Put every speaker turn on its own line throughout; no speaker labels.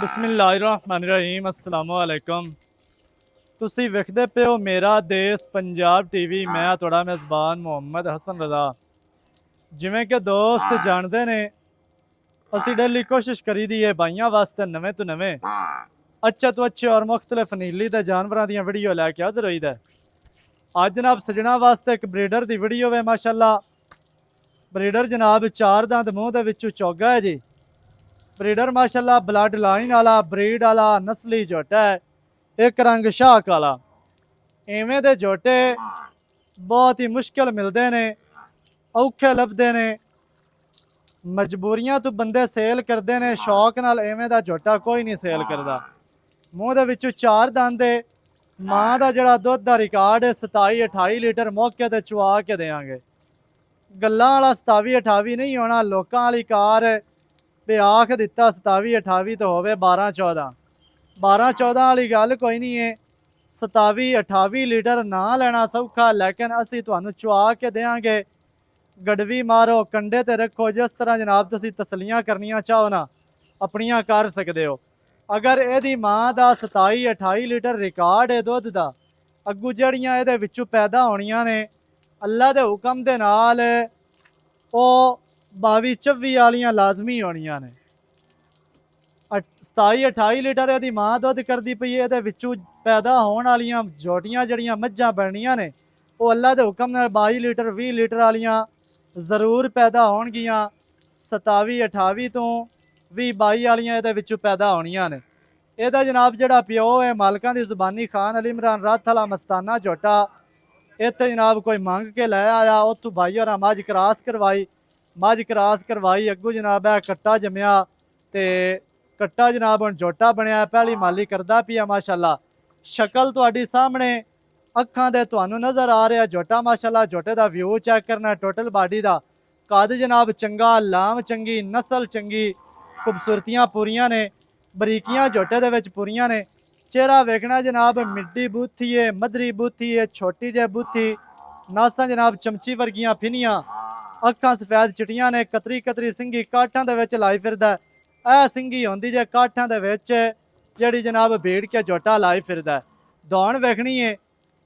बिस्मिल्लाहिर्रहमानिर्रहीम अस्सलाम वालेकुम। ਤੁਸੀਂ ਵੇਖਦੇ ਪਿਓ ਮੇਰਾ ਦੇਸ਼ ਪੰਜਾਬ ਟੀਵੀ। ਮੈਂ ਤੁਹਾਡਾ ਮੇਜ਼ਬਾਨ ਮੁਹੰਮਦ ਹਸਨ ਰਜ਼ਾ। ਜਿਵੇਂ ਕਿ ਦੋਸਤ ਜਾਣਦੇ ਨੇ, ਅਸੀਂ ਡੇਲੀ ਕੋਸ਼ਿਸ਼ ਕਰੀਦੀ ਹੈ ਭਾਈਆਂ ਵਾਸਤੇ ਨਵੇਂ ਤੋਂ ਨਵੇਂ ਅੱਛੇ ਤੋਂ ਅੱਛੇ ਔਰ ਮੁxtਲਿਫ ਨੀਲੀ ਤੇ ਜਾਨਵਰਾਂ ਦੀਆਂ ਵੀਡੀਓ ਲੈ ਕੇ ਹਾਜ਼ਰ ਹੋਈਦਾ। ਅੱਜ ਜਨਾਬ ਸਜਣਾ ਵਾਸਤੇ ਇੱਕ ਬਰੀਡਰ ਦੀ ਵੀਡੀਓ ਹੈ। ਮਾਸ਼ਾਅੱਲਾ ਬਰੀਡਰ ਜਨਾਬ ਚਾਰ ਦੰਦ ਮੂੰਹ ਦੇ ਵਿੱਚੋਂ ਚੋਗਾ ਹੈ ਜੀ। ਬਰੀਡਰ ਮਾਸ਼ਾਅੱਲਾ ਬਲੱਡ ਲਾइन वाला ब्रीड वाला नस्ली झोटा है, एक रंग शाख वाला। इवें दे झोटे बहुत ही मुश्किल मिलते ने, औखे लभदे ने, मजबूरियां तो बंदे सेल करते ने, शौक नाल इवें दा झोटा कोई नहीं सेल करता। मूँह दे विचों चार दंद है। माँ का जिहड़ा दुध का रिकॉर्ड है 27-28 लीटर मौके ते चुआ के देंगे। गल्लां वाला 27-28 नहीं होना, लोकां वाली कार भी आख दिता 27-28 तो होवे 12-14। 12-14 वाली गल कोई नहीं है। 27-28 लीटर ना लेना सौखा, लेकिन असी तुहानू चुआ के देंगे। गड़वी मारो, कंडे ते रखो, जिस तरह जनाब तुसी तसलियां करनियां चाहो ना अपनियां कर सकते हो। अगर यदी माँ का 27-28 लीटर रिकॉर्ड है दुध का, अगू जड़ियां ये विचों पैदा होनियां ने अल्लाह के हुक्म के नाल वो 22-24 वालियां लाजमी होनियां ने। 27-28 लीटर यदि माँ दुध करती पई है, ये विचों पैदा होने वालियां झोटियां जड़ियां मज्झां बननियां ने वो अल्लाह के हुक्म नाल 22 लीटर 20 लीटर वालियां जरूर पैदा होणगियां। 27-28 तो 20-22 वालियां ये विचों पैदा होनियां ने। ਇਹਦਾ जनाब ਜਿਹੜਾ ਪਿਓ है मालकां दी ਜ਼ੁਬਾਨੀ खान अली इमरान रात वाला मस्ताना झोटा इत्थे जनाब कोई मंग के लै आया। उत्थों भाई और मझ क्रॉस करवाई, मझ क्रॉस करवाई, अगू जनाब है कट्टा जमया ते कट्टा जनाब हुण झोटा बनया। पहली माली करदा पिया माशाअल्लाह। शक्ल तुहाडी सामने अखां दे तुहानू नज़र आ रहा झोटा माशाअल्लाह। झोटे दा व्यू चेक करना, टोटल बाडी दा कद जनाब चंगा, लाम चंगी, नस्ल चंगी, खूबसूरतियां पूरियां ने, बरीकियां झोटे दे विच पूरियां ने। चेहरा वेखना जनाब मिड्डी बूथी है, मधरी बूथी है, छोटी जे बूथी, नासां जनाब चमची वर्गियां फिनियां, अखां सफेद चिटियां ने, कतरी कतरी सिंगी काठां दे विच लाई फिरदा। ਇਹ ਸਿੰਗੀ ਹੁੰਦੀ जे काठां दे विच जिहड़ी जनाब भीड़ के झोटा लाई फिरदा। दौड़ वेखनी है,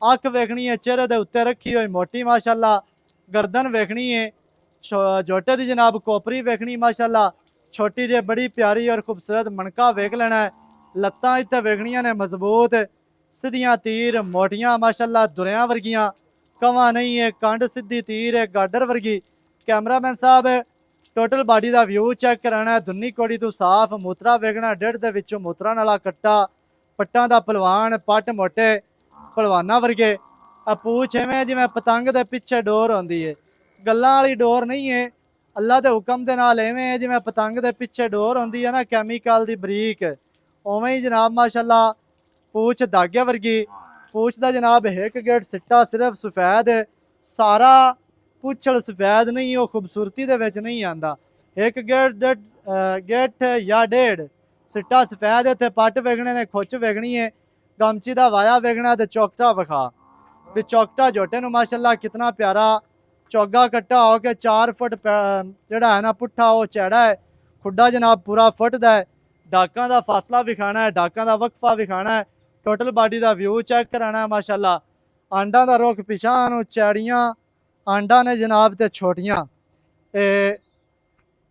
अख वेखनी है, चेहरे दे उत्ते रखी हुई मोटी माशाअल्लाह, गर्दन वेखनी है, झोटे दी जनाब कोपरी वेखनी माशाअल्लाह, छोटी जे बड़ी प्यारी और खूबसूरत मनका वेख लेना है। लत्तां इत्ते वेखनियां ने मजबूत, सीधियां तीर, मोटियां माशाअल्लाह, दुरियां वर्गियां, कवा नहीं है, कंड सीधी तीर है, गाडर वर्गी। कैमरामैन साहब टोटल बाडी का व्यू चेक कराना है। दुन्नी कोड़ी तो साफ, मूत्रा वेखना, डेढ़ दे विचों मूत्रा नाला कट्टा, पट्टां दा पलवान, पट मोटे पलवाना वर्गे। पूछ इवें जिवें पतंग दे पिछे डोर होंदी है, गल्लां वाली डोर नहीं है। अल्लाह के हुक्म के नाल इवें जिवें पतंग के पिछे डोर होंदी है ना कैमिकल दी बरीक, उवें ही जनाब माशाअल्लाह पूछ धागे वर्गी। पूछ का जनाब हिक गेट सिट्टा सिर्फ सफेद, सारा पुछल सफेद नहीं, वो खूबसूरती दे विच नहीं आंदा। एक गेट या डेढ़ सिट्टा सफेद है, पट वेखने ने, खुच वेखनी है, गमची का वाया वेखना ते चौकटा विखा भी। चौकटा झोटे नूं माशाअल्लाह कितना प्यारा चौगा कट्टा हो के 4 फुट जिहड़ा है ना पुट्ठा वो चैड़ा है। खुड्डा जनाब पूरा फुट दा है। डाकां दा फासला विखाना है, डाकां दा वक्फा विखाना है। टोटल बाडी का व्यू चेक कराना है माशाअल्लाह। आंडा का रुख पिछां नूं, चैड़ियां आंडा ने जनाब ते छोटियां।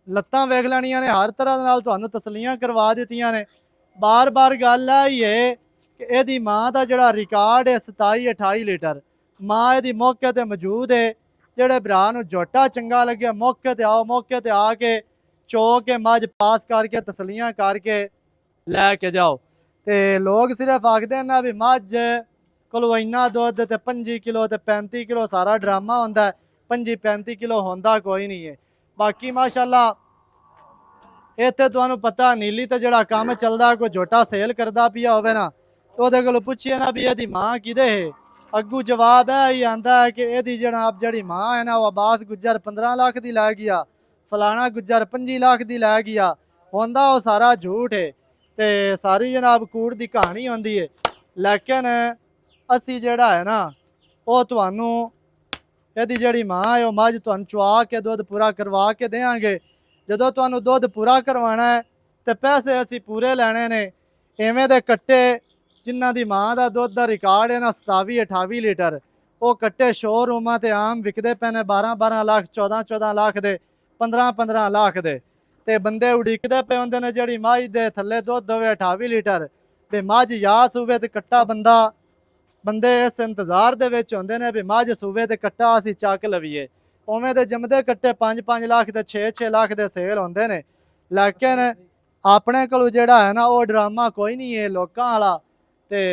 लत्तां वेख लैनियां ने, हर तरह नाल तुहानू तसलियां करवा दित्तियां ने। बार बार गल आई है कि इहदी माँ का जिहड़ा रिकॉर्ड है 27-28 लीटर, माँ इहदी मौके ते मौजूद है। जिहड़े भरा नूं झोटा चंगा लगे मौके ते आओ, मौके ते आके चो के मझ पास करके तसलियां करके लैके जाओ। तो लोग सिर्फ आखते हैं ना भी मझ कोलों इन्ना दुध ते 25 किलो ते 35 किलो सारा ड्रामा होंदा है, 25-35 किलो होंदा कोई नहीं है। बाकी माशाअल्लाह इत्थे तुहानू पता नीली ते जिहड़ा काम चलदा, कोई झोटा सेल करदा पिया होवे ना तो उहदे कोलों पुछिए ना भी इहदी माँ किहदे है, अगू जवाब ही आंदा है कि इहदी जनाब जिहड़ी माँ है ना वो अब्बास गुज्जर 15 लाख की लै गया, फलाना गुज्जर 25 लाख की लै गया। होंदा वो सारा झूठ है, तो सारी जनाब कूड़ की कहानी होंदी है। लेकिन असी जिहड़ा है ना वो तुहानू इहदी जिहड़ी माँ है वो मझ तुहानू चुआ के दुध पूरा करवा के देंगे। जदों तुहानू दुध पूरा करवाना है ਤੇ ਪੈਸੇ ਅਸੀਂ ਪੂਰੇ ਲੈਣੇ ਨੇ। ਐਵੇਂ ਦੇ ਕੱਟੇ ਜਿਨ੍ਹਾਂ ਦੀ ਮਾਂ ਦਾ ਦੁੱਧ ਦਾ ਰਿਕਾਰਡ ਹੈ ਨਾ 27-28 ਲੀਟਰ, ਉਹ ਕੱਟੇ ਸ਼ੋਰੂਮਾਂ ਤੇ ਆਮ ਵਿਕਦੇ ਪਏ ਨੇ 12-12 ਲੱਖ 14-14 ਲੱਖ ਦੇ 15-15 ਲੱਖ ਦੇ। ਤੇ ਬੰਦੇ ਉਡੀਕਦੇ ਪਏ ਹੁੰਦੇ ਨੇ ਜਿਹੜੀ ਮੱਝ ਦੇ ਥੱਲੇ ਦੁੱਧ ਹੋਵੇ 28 ਲੀਟਰ ਤੇ ਮੱਝ ਯਾ ਸੂਵੇ ਤੇ ਕੱਟਾ ਬੰਦੇ ਇਸ ਇੰਤਜ਼ਾਰ ਦੇ ਵਿੱਚ ਹੁੰਦੇ ਨੇ ਵੀ ਮੱਝ ਸੂਵੇ ਤੇ ਕੱਟਾ ਅਸੀਂ ਚੱਕ ਲਵੀਏ। ਉਵੇਂ ਦੇ ਜੰਮਦੇ ਕੱਟੇ 5-5 ਲੱਖ ਦੇ 6-6 ਲੱਖ ਦੇ ਸੇਲ ਹੁੰਦੇ ਨੇ। ਲੇਕਿਨ ਆਪਣੇ ਕੋਲ ਜਿਹੜਾ ਹੈ ਨਾ ਉਹ ਡਰਾਮਾ ਕੋਈ ਨਹੀਂ ਹੈ ਲੋਕਾਂ ਵਾਲਾ। ਤੇ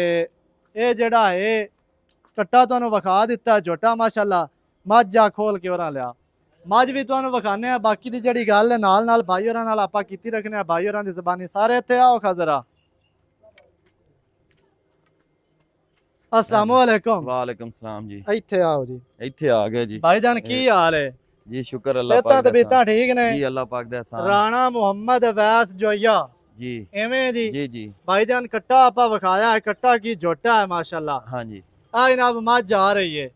ਇਹ ਜਿਹੜਾ ਹੈ ਕੱਟਾ ਤੁਹਾਨੂੰ ਵਿਖਾ ਦਿੱਤਾ ਝੋਟਾ ਮਾਸ਼ਾਅੱਲਾ। ਮੱਝ ਆ ਖੋਲ ਕੇ ਉਹਨਾਂ ਲਿਆ, ਮੱਝ ਵੀ ਤੁਹਾਨੂੰ ਵਿਖਾਣੇ ਆ। ਬਾਕੀ ਦੀ ਜਿਹੜੀ ਗੱਲ ਹੈ ਨਾਲ ਭਾਈ ਹੋਰਾਂ ਨਾਲ ਆਪਾਂ ਕੀਤੀ ਰੱਖਣੇ ਆ, ਭਾਈ ਹੋਰਾਂ ਦੀ ਜ਼ਬਾਨੀ। ਸਾਰੇ ਇੱਥੇ ਆਓ ਖਜ਼ਰਾ। अस्सलाम वालेकुम।
वालेकुम सलाम जी।
ਇੱਥੇ ਆਓ ਜੀ।
ਇੱਥੇ ਆ ਗਏ ਜੀ
ਭਾਈजान ਕੀ ਹਾਲ ਹੈ
जी? शुक्र अल्लाह
ਸਿਹਤਾਂ
पाक दा
ਤਬੀਅਤਾਂ ਠੀਕ ਨੇ
जी। अल्लाह पाक दा एहसान
ਰਾਣਾ ਮੁਹੰਮਦ ਅਵੈਸ ਜੋਈਆ
जी
ਐਵੇਂ ਜੀ।
जी जी
ਭਾਈजान ਕੱਟਾ ਆਪਾਂ ਵਿਖਾਇਆ ਹੈ, ਕੱਟਾ ਕੀ ਝੋਟਾ ਹੈ ਮਾਸ਼ਾਅੱਲਾ।
हाँ जी।
ਆ ਜਨਾਬ ਮੱਝ ਆ ਰਹੀ ਹੈ।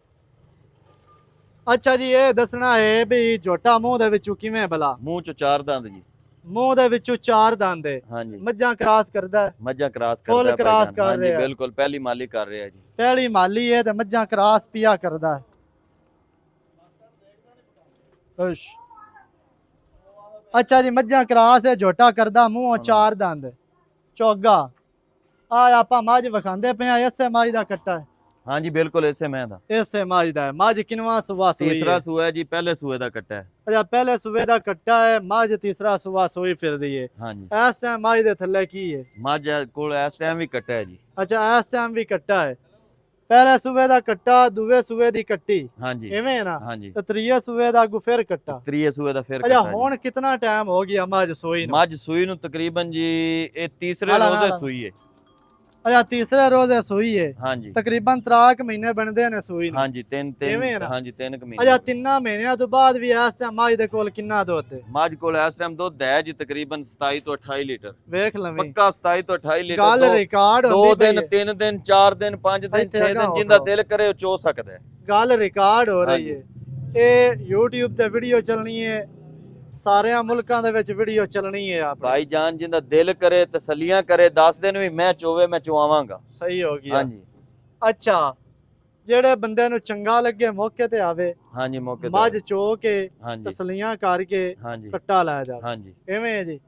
ਅੱਛਾ ਜੀ ਇਹ ਦੱਸਣਾ ਹੈ ਵੀ ਝੋਟਾ ਮੂੰਹ ਦੇ ਵਿੱਚੋਂ ਕਿਵੇਂ ਭਲਾ?
ਮੂੰਹ ਚ ਚਾਰ ਦੰਦ ਜੀ।
ਮੂੰਹ ਦੇ ਵਿੱਚੋਂ ਚਾਰ ਦੰਦ ਹੈ।
हाँ जी।
ਮੱਝਾਂ ਕ੍ਰਾਸ ਕਰਦਾ ਹੈ,
मज्जा क्रॉस
फुल
करता है
क्रॉस
भाईजान।
कर
हाँ जी
रहे हैं।
बिल्कुल पहली माली कर रहे हैं जी।
ਪਹਿਲੀ ਮਾਲੀ ਹੈ ਤੇ ਮੱਝਾਂ ਕ੍ਰਾਸ ਪਿਆ ਕਰਦਾ ਹੈ। ਖੁਸ਼। ਅੱਛਾ ਜੀ ਮੱਝਾਂ ਕ੍ਰਾਸ ਹੈ, ਝੋਟਾ ਕਰਦਾ, ਮੂੰਹੋਂ ਚਾਰ ਦੰਦ, ਚੋਗਾ। ਆ ਆਪਾਂ ਮੱਝ ਵਿਖਾਉਂਦੇ ਪਏ ਆ, ਇਸੇ ਮੱਝ ਦਾ ਕੱਟਾ ਹੈ।
हाँ जी बिल्कुल ऐसे मैं था।
ਇਸੇ ਮੱਝ ਦਾ ਹੈ। ਮੱਝ ਕਿੰਨਵਾਂ ਸੂਆ ਸੂਈ
तीसरा
ਹੈ?
सूआ है जी, पहले सूए दा कट्टा है।
ਅੱਛਾ ਪਹਿਲੇ ਸੂਏ ਦਾ ਕੱਟਾ ਹੈ, ਮੱਝ ਤੀਸਰਾ ਸੂਆ ਸੂਈ ਫਿਰਦੀ ਹੈ।
हाँ जी।
ਇਸ ਟਾਈਮ ਮੱਝ ਦੇ ਥੱਲੇ ਕੀ ਹੈ?
मज्जा कोल इस टाइम भी कट्टा है जी।
ਅੱਛਾ ਇਸ ਟਾਈਮ ਵੀ ਕੱਟਾ ਹੈ। ਪਹਿਲੇ ਸੂਏ ਦਾ ਕੱਟਾ, ਦੂਵੇ ਸੂਏ ਦੀ ਕੱਟੀ,
हाँ जी
ਐਵੇਂ ਹੈ ਨਾ?
हाँ जी।
ਤੇ ਤੀਏ ਸੂਏ ਦਾ ਅੱਗੋਂ ਫਿਰ ਕੱਟਾ।
त्रीए सूए दा फिर
ਅੱਛਾ
कट्टा है
ਹੁਣ ਕਿੰਨਾ ਟਾਈਮ ਹੋ ਗਿਆ ਮੱਝ ਸੂਈ ਨੂੰ?
मज्ज सूई नु तकरीबन जी ये तीसरे
हाला,
रोजे
हाला।
सूई है।
ਅੱਛਾ ਤੀਸਰੇ ਰੋਜ਼ ਇਹ ਸੂਈ ਹੈ।
हाँ जी
ਤਕਰੀਬਨ 3 ਮਹੀਨੇ ਬਣਦੇ ਨੇ ਸੂਈ ਨੂੰ।
हाँ जी। तीन
एवें है
तीन
ना?
हाँ जी 3
ਅੱਛਾ
महीने।
3 ਮਹੀਨਿਆਂ ਤੋਂ ਬਾਅਦ ਵੀ ਇਸ ਟਾਈਮ ਮੱਝ ਦੇ ਕੋਲ ਕਿੰਨਾ ਦੁੱਧ ਹੈ?
ਮੱਝ ਕੋਲ ਇਸ ਟਾਈਮ ਦੁੱਧ ਹੈ ਜੀ ਤਕਰੀਬਨ 27 ਤੋਂ 28 ਲੀਟਰ।
ਵੇਖ ਲਵੀਂ,
ਪੱਕਾ 27 ਤੋਂ 28 ਲੀਟਰ।
ਗੱਲ ਰਿਕਾਰਡ
ਦੋ
ਹੁੰਦੀ
ਦਿਨ
ਪਈ ਹੈ।
3 ਦਿਨ 4 ਦਿਨ 5 ਦਿਨ
ਇੱਥੇ
6
ਹੈਗਾ
ਦਿਨ ਜਿੰਦਾ
ਉਹ।
ਦਿਲ ਕਰੇ ਉਹ ਚੋ ਸਕਦਾ ਹੈ।
ਗੱਲ ਰਿਕਾਰਡ ਹੋ ਰਹੀ
ਹਾਂਜੀ।
ਹੈ। ਇਹ YouTube ਤੇ ਵੀਡੀਓ ਚੱਲਣੀ ਹੈ, ਸਾਰਿਆਂ ਮੁਲਕਾਂ ਦੇ ਵਿੱਚ ਵੀਡੀਓ ਚੱਲਣੀ ਹੈ ਆਪਣੀ।
ਭਾਈ ਜਾਨ ਜਿੰਦਾ ਦਿਲ ਕਰੇ ਤਸੱਲੀਆਂ ਕਰੇ 10 ਦਿਨ ਵੀ ਮੈਂ ਚੋਵੇ ਮੈਂ ਚਵਾਵਾਂਗਾ।
ਸਹੀ ਹੋ ਗਿਆ।
ਹਾਂਜੀ
ਅੱਛਾ ਜਿਹੜੇ ਬੰਦੇ ਨੂੰ ਚੰਗਾ ਲੱਗੇ ਮੌਕੇ ਤੇ ਆਵੇ,
ਹਾਂਜੀ ਮੌਕੇ ਤੇ।
ਮੱਝ ਚੋ ਕੇ
ਹਾਂਜੀ
ਤਸਲੀਆਂ ਕਰਕੇ
ਹਾਂਜੀ
ਕੱਟਾ ਲੈ ਜਾਵੇ।
ਹਾਂਜੀ
ਐਵੇਂ ਹੈ ਜੀ।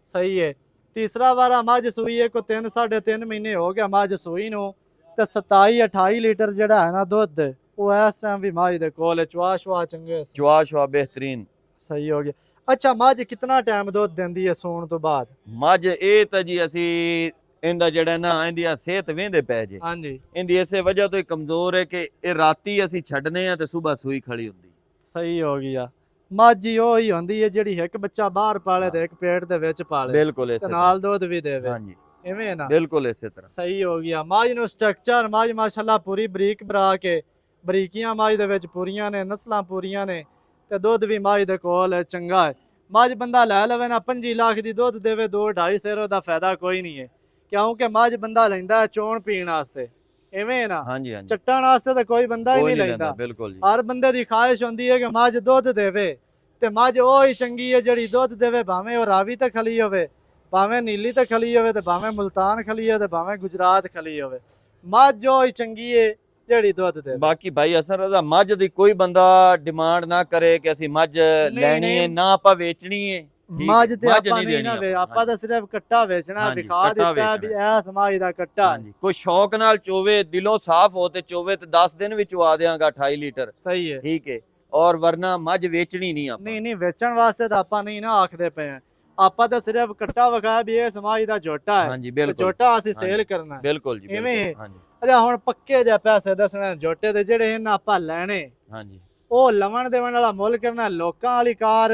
ਸਹੀ ਹੈ। ਤੀਸਰਾ ਵਾਰਾ ਮੱਝ ਸੂਈ ਹੈ, ਕੋ 3 3.5 ਮਹੀਨੇ ਹੋ ਗਿਆ ਮੱਝ ਸੂਈ ਨੂੰ, ਤੇ 27-28 ਲੀਟਰ ਜਿਹੜਾ ਹੈ ਨਾ ਦੁੱਧ ਉਹ ਇਸ ਟਾਈਮ ਵੀ ਮੱਝ ਦੇ ਕੋਲ ਚਵਾ ਸ਼ਵਾ ਚੰਗੇ।
ਚਵਾ ਸ਼ਵਾ ਬਿਹਤਰੀਨ।
ਸਹੀ ਹੋ ਗਿਆ। ਅੱਛਾ ਮੱਝ ਕਿੰਨਾ ਟਾਈਮ ਦੁੱਧ ਦਿੰਦੀ ਹੈ ਸੂਣ ਤੋਂ ਬਾਅਦ?
ਮੱਝ ਇਹ ਤਾਂ ਜੀ ਅਸੀਂ ਇਹਦਾ ਜਿਹੜਾ ਨਾ ਇਹਦੀ ਸਿਹਤ ਵੇਂਦੇ ਪੈ ਜੇ।
ਹਾਂਜੀ
ਇਹਦੀ ਇਸੇ ਵਜ੍ਹਾ ਤੋਂ ਹੀ ਕਮਜ਼ੋਰ ਹੈ ਕਿ ਇਹ ਰਾਤੀ ਅਸੀਂ ਛੱਡਨੇ ਆ ਤੇ ਸਵੇਰ ਸੂਈ ਖੜੀ ਹੁੰਦੀ।
ਸਹੀ ਹੋ ਗਿਆ। ਮੱਝ ਹੀ ਉਹ ਹੀ ਹੁੰਦੀ ਹੈ ਜਿਹੜੀ ਇੱਕ ਬੱਚਾ ਬਾਹਰ ਪਾਲੇ ਤੇ ਇੱਕ ਪੇਟ ਦੇ ਵਿੱਚ ਪਾਲੇ
ਬਿਲਕੁਲ
ਤੇ
ਇਸੇ
ਨਾਲ ਦੁੱਧ ਵੀ ਦੇਵੇ।
ਹਾਂਜੀ
ਐਵੇਂ ਹੈ ਨਾ?
ਬਿਲਕੁਲ ਇਸੇ ਤਰ੍ਹਾਂ।
ਸਹੀ ਹੋ ਗਿਆ। ਮੱਝ ਨੂੰ ਸਟਰਕਚਰ, ਮੱਝ ਮਾਸ਼ਾਅੱਲਾ ਪੂਰੀ ਬਰੀਕ ਬਰਾ ਕੇ, ਬਰੀਕੀਆਂ ਮੱਝ ਦੇ ਵਿੱਚ ਪੂਰੀਆਂ ਨੇ, ਨਸਲਾਂ ਪੂਰੀਆਂ ਨੇ, ਤੇ ਦੁੱਧ ਵੀ ਮੱਝ ਦੇ ਕੋਲ ਹੈ ਚੰਗਾ ਹੈ। ਮੱਝ ਬੰਦਾ ਲੈ ਲਵੇ ਨਾ 25 ਲੱਖ ਦੀ ਦੁੱਧ ਦੇਵੇ 2-2.5 ਸਿਰ ਦਾ ਫਾਇਦਾ ਕੋਈ ਨਹੀਂ ਹੈ, ਕਿਉਂਕਿ ਮੱਝ ਬੰਦਾ ਲੈਂਦਾ ਚੋਣ ਪੀਣ ਵਾਸਤੇ। ਐਵੇਂ ਹੈ ਨਾ?
ਹਾਂਜੀ ਹਾਂਜੀ
ਚੱਟਣ ਵਾਸਤੇ ਤਾਂ ਕੋਈ ਬੰਦਾ ਹੀ
ਕੋਈ
ਨਹੀਂ
ਨਹੀਂ
ਲੈਂਦਾ।
ਬਿਲकुल ਜੀ।
ਹਰ ਬੰਦੇ ਦੀ ਖਾਹਿਸ਼ ਹੁੰਦੀ ਹੈ ਕਿ ਮੱਝ ਦੁੱਧ ਦੇਵੇ, ਤੇ ਮੱਝ ਉਹ ਹੀ ਚੰਗੀ ਹੈ ਜਿਹੜੀ ਦੁੱਧ ਦੇਵੇ, ਭਾਵੇਂ ਉਹ ਰਾਵੀ ਤੇ ਖਲੀ ਹੋਵੇ, ਭਾਵੇਂ ਨੀਲੀ ਤੇ ਖਲੀ ਹੋਵੇ, ਤੇ ਭਾਵੇਂ ਮੁਲਤਾਨ ਖਲੀ ਹੋਵੇ, ਤੇ ਭਾਵੇਂ ਗੁਜਰਾਤ ਖਲੀ ਹੋਵੇ। ਮੱਝ ਉਹ ਹੀ ਚੰਗੀ ਹੈ ਜਿਹੜੀ ਦੁੱਧ ਦੇਵੇ।
ਬਾਕੀ ਭਾਈ ਅਸਰ ਰਜ਼ਾ ਮੱਝ ਦੀ ਕੋਈ ਬੰਦਾ ਡਿਮਾਂਡ ਨਾ ਕਰੇ ਕਿ ਅਸੀਂ ਮੱਝ ਲੈਣੀ ਹੈ ਨਾ ਆਪਾਂ ਵੇਚਣੀ ਹੈ।
ਮੱਝ ਤੇ
ਮੱਝ
ਆਪਾਂ
ਨਹੀਂ
ਨਹੀਂ ਨਾ
ਦੇਣੀ
ਵੇ,
ਆਪਾਂ।
ਆਪਾਂ ਤਾਂ ਸਿਰਫ ਕੱਟਾ ਵੇਚਣਾ,
ਹਾਂਜੀ,
ਵਿਖਾ
ਕੱਟਾ
ਦਿੱਤਾ ਵੀ
ਵੇਚਣਾ।
ਇਹ ਸਮਾਜ ਦਾ ਕੱਟਾ ਹੈ।
ਹਾਂਜੀ ਕੋਈ ਸ਼ੌਕ ਨਾਲ ਚੋਵੇ, ਦਿਲੋਂ ਸਾਫ਼ ਹੋ ਤੇ ਚੋਵੇ ਤੇ 10 ਦਿਨ ਵਿੱਚ ਆ ਦੇਵਾਂਗਾ 28 ਲੀਟਰ।
ਸਹੀ ਹੈ।
ਠੀਕ ਹੈ। ਔਰ ਵਰਨਾ ਮੱਝ ਵੇਚਣੀ ਨਹੀਂ ਆਪਾਂ।
ਨਹੀਂ ਵੇਚਣ ਵਾਸਤੇ ਤਾਂ ਆਪਾਂ ਨਹੀਂ ਨਾ ਆਖਦੇ ਪਏ ਆ, ਆਪਾਂ ਤਾਂ ਸਿਰਫ ਕੱਟਾ ਵਿਖਾਇਆ ਵੀ ਇਹ ਸਮਾਜ ਦਾ ਝੋਟਾ ਹੈ।
ਹਾਂਜੀ
ਤੇ
ਬਿਲਕੁਲ
ਝੋਟਾ ਅਸੀਂ
ਹਾਂਜੀ।
ਸੇਲ ਕਰਨਾ ਹੈ।
ਬਿਲकुल ਜੀ
ਇਵੇਂ
ਬਿਲकुल।
ਹੈ।
ਹਾਂਜੀ
ਅੱਛਾ ਹੁਣ ਪੱਕੇ ਜਿਹੇ ਪੈਸੇ ਦੱਸਣੇ ਝੋਟੇ ਦੇ ਜਿਹੜੇ ਇਹਨਾਂ ਆਪਾਂ ਲੈਣੇ,
ਹਾਂਜੀ
ਉਹ ਲਵਣ ਦੇਵਣ ਵਾਲਾ ਮੁੱਲ ਕਰਨਾ। ਲੋਕਾਂ ਵਾਲੀ ਕਾਰ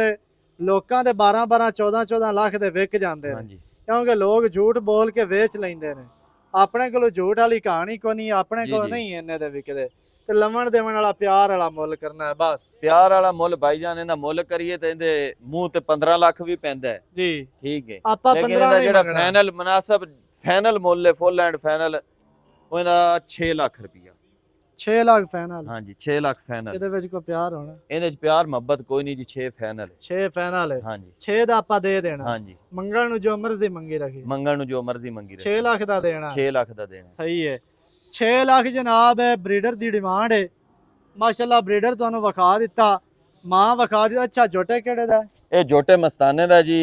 ਲੋਕਾਂ ਦੇ 12 14 ਲੱਖ ਦੇ ਵਿਕ ਜਾਂਦੇ ਨੇ,
ਹਾਂਜੀ
ਕਿਉਂਕਿ ਲੋਕ ਝੂਠ ਬੋਲ ਕੇ ਵੇਚ ਲੈਂਦੇ ਨੇ। ਆਪਣੇ ਕੋਲ ਝੂਠ ਵਾਲੀ ਕਹਾਣੀ ਕੋਈ ਨਹੀਂ, ਆਪਣੇ
ਜੀ,
ਕੋਲ
ਜੀ।
ਨਹੀਂ ਇੰਨੇ ਦੇ ਵਿਕਦੇ। ਤੇ ਲਵਣ ਦੇਵਣ ਵਾਲਾ ਪਿਆਰ ਵਾਲਾ ਮੁੱਲ ਕਰਨਾ ਹੈ ਬਸ।
ਪਿਆਰ ਵਾਲਾ ਮੁੱਲ ਭਾਈ ਜਾਨ ਇਹਦਾ ਮੁੱਲ ਕਰੀਏ ਤੇ ਇਹਦੇ ਮੂੰਹ ਤੇ 15 ਲੱਖ ਵੀ ਪੈਂਦਾ ਹੈ।
ਜੀ
ਠੀਕ ਹੈ।
ਆਪਾਂ
ਲੇਕਿਨ
15
ਇਹਦਾ
ਨਹੀਂ
ਜਿਹੜਾ
ਮੰਗਣਾ।
ਫਾਈਨਲ ਮੁਨਾਸਬ ਫਾਈਨਲ ਮੁੱਲ ਹੈ ਫੁੱਲ ਐਂਡ ਫਾਈਨਲ ਉਹ ਇਹਦਾ 6 ਲੱਖ ਰੁਪਇਆ।
6 ਲੱਖ ਫਾਈਨਲ।
ਹਾਂਜੀ 6 ਲੱਖ ਫਾਈਨਲ।
ਇਹਦੇ ਵਿੱਚ ਕੋਈ ਪਿਆਰ ਹੋਣਾ?
ਇਹਦੇ ਚ ਪਿਆਰ ਮੁਹੱਬਤ ਕੋਈ ਨਹੀਂ ਜੀ, 6 ਫਾਈਨਲ।
6 ਫਾਈਨਲ ਹੈ।
ਹਾਂਜੀ
6 ਦਾ ਆਪਾਂ ਦੇ ਦੇਣਾ।
ਹਾਂਜੀ
ਮੰਗਣ ਨੂੰ ਜੋ ਮਰਜ਼ੀ ਮੰਗੀ ਰੱਖੀ।
ਮੰਗਣ ਨੂੰ ਜੋ ਮਰਜ਼ੀ ਮੰਗੀ
6 ਲੱਖ ਦਾ ਦੇਣਾ।
6 ਲੱਖ ਦਾ ਦੇਣਾ।
ਸਹੀ ਹੈ। 6 ਲੱਖ ਜਨਾਬ ਹੈ, ਬਰੀਡਰ ਦੀ ਡਿਮਾਂਡ ਹੈ। ਮਾਸ਼ਾਅੱਲਾ ਬਰੀਡਰ ਤੁਹਾਨੂੰ ਵਿਖਾ ਦਿੱਤਾ, ਮਾਂ ਵਿਖਾ ਦਿੱਤਾ। ਅੱਛਾ ਜੋਟੇ ਕਿਹੜੇ ਦਾ?
ਇਹ ਜੋਟੇ ਮਸਤਾਨੇ ਦਾ ਜੀ,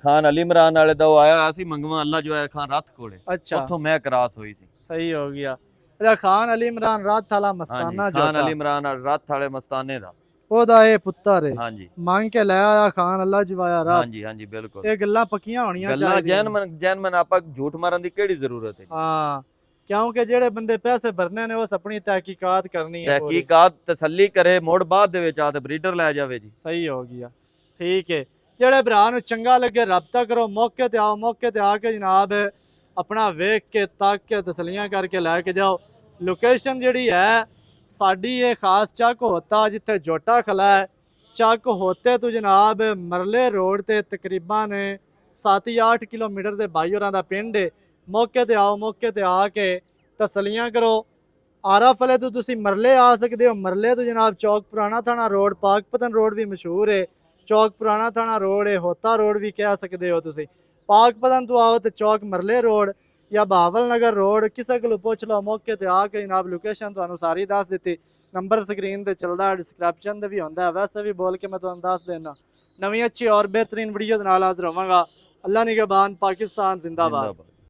ਖਾਨ ਅਲੀ ਇਮਰਾਨ ਵਾਲੇ ਦਾ। ਉਹ ਆਇਆ ਹੋਇਆ ਸੀ ਮੰਗਵਾ ਅੱਲਾ ਜੋ ਹੈ ਖਾਨ ਰੱਥ ਕੋਲੇ,
ਅੱਛਾ
ਉੱਥੋਂ ਮੈਂ ਕਰਾਸ ਹੋਈ ਸੀ।
ਸਹੀ ਹੋ ਗਿਆ। ਇਹਦਾ ਖਾਨ ਅਲੀ ਇਮਰਾਨ ਰਾਤ ਵਾਲਾ ਮਸਤਾਨਾ
ਹਾਂਜੀ
ਜੋਟਾ।
ਖਾਨ ਅਲੀ ਇਮਰਾਨ ਰੱਥ ਵਾਲੇ ਮਸਤਾਨੇ ਦਾ
ਉਹਦਾ ਇਹ ਪੁੱਤਰ ਹੈ।
ਹਾਂਜੀ
ਮੰਗ ਕੇ ਲੈ ਆਇਆ ਖਾਨ ਅੱਲਾ ਜਵਾਇਆ ਰਾਤ।
ਹਾਂਜੀ ਹਾਂਜੀ ਬਿਲਕੁਲ।
ਇਹ ਗੱਲਾਂ ਪੱਕੀਆਂ ਹੋਣੀਆਂ
ਗੱਲਾਂ
ਚਾਹੀਦੀਆਂ।
ਜੈਨਮਨ ਆਪਾਂ ਝੂਠ ਮਾਰਨ ਦੀ ਕਿਹੜੀ ਜ਼ਰੂਰਤ ਹੈ?
ਹਾਂ ਕਿਉਂਕਿ ਜਿਹੜੇ ਬੰਦੇ ਪੈਸੇ ਭਰਨੇ ਨੇ ਉਸ ਆਪਣੀ ਤਹਿਕੀਕਾਤ ਕਰਨੀ ਹੈ ਪੂਰੀ।
ਤਹਿਕੀਕਾਤ ਤਸੱਲੀ ਕਰੇ, ਮੋੜ ਬਾਅਦ ਦੇ ਵਿੱਚ ਆ ਤੇ ਬਰੀਡਰ ਲੈ ਜਾਵੇ ਜੀ।
ਸਹੀ ਹੋ ਗਿਆ। ਠੀਕ ਹੈ। ਜਿਹੜੇ ਭਰਾ ਨੂੰ ਚੰਗਾ ਲੱਗੇ ਰਾਬਤਾ ਕਰੋ, ਮੌਕੇ ਤੇ ਆਓ, ਮੌਕੇ ਤੇ ਆ ਕੇ ਜਨਾਬ ਆਪਣਾ ਵੇਖ ਕੇ ਤੱਕ ਕੇ ਤਸੱਲੀਆਂ ਕਰਕੇ ਲੈ ਕੇ ਜਾਓ। ਲੋਕੇਸ਼ਨ ਜਿਹੜੀ ਹੈ ਸਾਡੀ ਇਹ ਖਾਸ ਚੱਕ ਹੋਤਾ ਜਿੱਥੇ ਜੋਟਾ ਖਲਾ ਹੈ। ਚੱਕ ਹੋਤੇ ਤੋਂ ਜਨਾਬ ਮਰਲੇ ਰੋਡ ਤੇ ਤਕਰੀਬਨ 7-8 ਕਿਲੋਮੀਟਰ ਦੇ ਬਾਈ ਹੋਰਾਂ ਦਾ ਪਿੰਡ ਹੈ। ਮੌਕੇ ਤੇ ਆਓ, ਮੌਕੇ ਤੇ ਆ ਕੇ ਤਸੱਲੀਆਂ ਕਰੋ। ਆਰਾ ਫਲੇ ਤੋਂ ਤੁਸੀਂ ਮਰਲੇ ਆ ਸਕਦੇ ਹੋ। ਮਰਲੇ ਤੋਂ ਜਨਾਬ ਚੌਕ ਪੁਰਾਣਾ ਥਾਣਾ ਰੋਡ, ਪਾਕਪਤਨ ਰੋਡ ਵੀ ਮਸ਼ਹੂਰ ਹੈ। ਚੌਕ ਪੁਰਾਣਾ ਥਾਣਾ ਰੋਡ ਹੈ, ਹੋਤਾ ਰੋਡ ਵੀ ਕਹਿ ਸਕਦੇ ਹੋ ਤੁਸੀਂ। ਪਾਕਪਤਨ ਤੋਂ ਆਓ ਤੇ ਚੌਕ ਮਰਲੇ ਰੋਡ ਜਾਂ ਬਹਾਵਲ ਨਗਰ ਰੋਡ, ਕਿਸੇ ਕੋਲੋਂ ਪੁੱਛ ਲਓ। ਮੌਕੇ ਤੇ ਆ ਕੇ ਜਨਾਬ ਲੋਕੇਸ਼ਨ ਤੁਹਾਨੂੰ ਸਾਰੀ ਦੱਸ ਦਿੱਤੀ। ਨੰਬਰ ਸਕਰੀਨ ਤੇ ਚੱਲਦਾ, ਡਿਸਕ੍ਰਿਪਸ਼ਨ ਤੇ ਵੀ ਹੁੰਦਾ। ਵੈਸੇ ਵੀ ਬੋਲ ਕੇ ਮੈਂ ਤੁਹਾਨੂੰ ਦੱਸ ਦੇਣਾ। ਨਵੀਂ ਅੱਛੀ ਔਰ ਬਿਹਤਰੀਨ ਵੀਡੀਓ ਦੇ ਨਾਲ ਹਾਜ਼ਰ ਹੋਵਾਂਗਾ। ਅੱਲਾ ਨਿਗਹਬਾਨ, ਪਾਕਿस्तान जिंदाबाद।